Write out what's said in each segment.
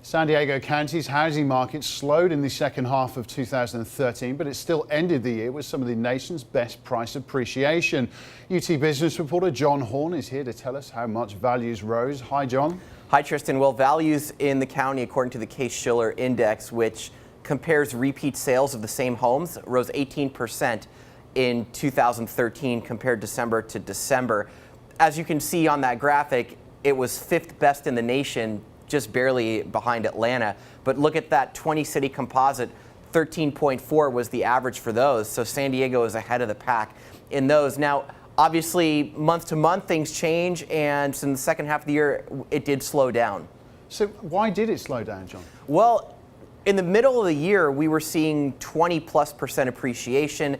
San Diego County's housing market slowed in the second half of 2013, but it still ended the year with some of the nation's best price appreciation. UT business reporter John Horn is here to tell us how much values rose. Hi, John. Hi, Tristan. Well, values in the county, according to the Case-Shiller Index, which compares repeat sales of the same homes, rose 18% in 2013 compared December to December. As you can see on that graphic, it was fifth best in the nation, just barely behind Atlanta. But look at that 20-city composite, 13.4 was the average for those. So San Diego is ahead of the pack in those. Now, obviously, month to month, things change, and in the second half of the year, it did slow down. So why did it slow down, John? Well, in the middle of the year, we were seeing 20+% appreciation.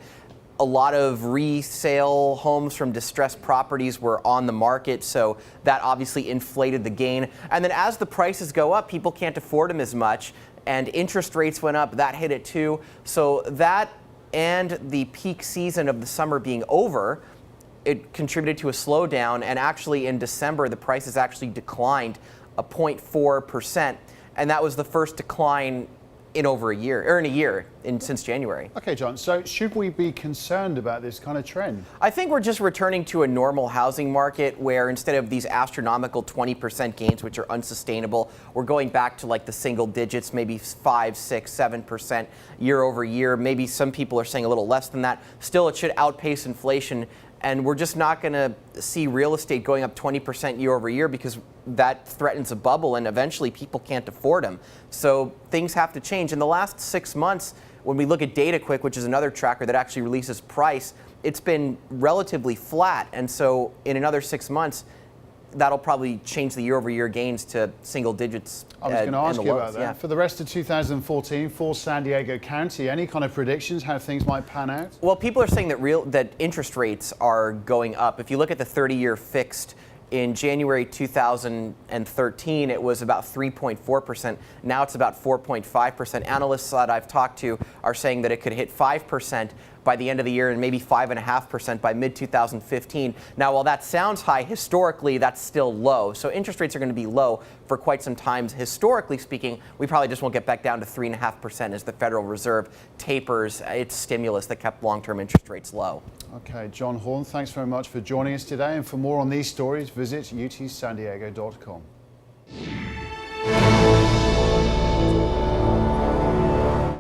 A lot of resale homes from distressed properties were on the market, so that obviously inflated the gain. And then as the prices go up, people can't afford them as much, and interest rates went up, that hit it too. So that and the peak season of the summer being over, it contributed to a slowdown, and actually in December, the prices actually declined 0.4%, and that was the first decline in over a year, or in a year, since January. Okay, John, so should we be concerned about this kind of trend? I think we're just returning to a normal housing market where instead of these astronomical 20% gains, which are unsustainable, we're going back to like the single digits, maybe 5, 6, 7% year over year. Maybe some people are saying a little less than that. Still, it should outpace inflation. And we're just not going to see real estate going up 20% year over year because that threatens a bubble and eventually people can't afford them. So things have to change. In the last 6 months, when we look at DataQuick, which is another tracker that actually releases price, it's been relatively flat. And so in another 6 months, that'll probably change the year over year gains to single digits. I was going to ask you about that. Yeah. For the rest of 2014, for San Diego County, any kind of predictions how things might pan out? Well, people are saying that interest rates are going up. If you look at the 30-year fixed, in January 2013, it was about 3.4%. Now it's about 4.5%. Analysts that I've talked to are saying that it could hit 5% by the end of the year and maybe 5.5% by mid-2015. Now, while that sounds high, historically, that's still low. So interest rates are going to be low for quite some time. Historically speaking, we probably just won't get back down to 3.5% as the Federal Reserve tapers its stimulus that kept long-term interest rates low. Okay, John Horn, thanks very much for joining us today. And for more on these stories, visit utsandiego.com.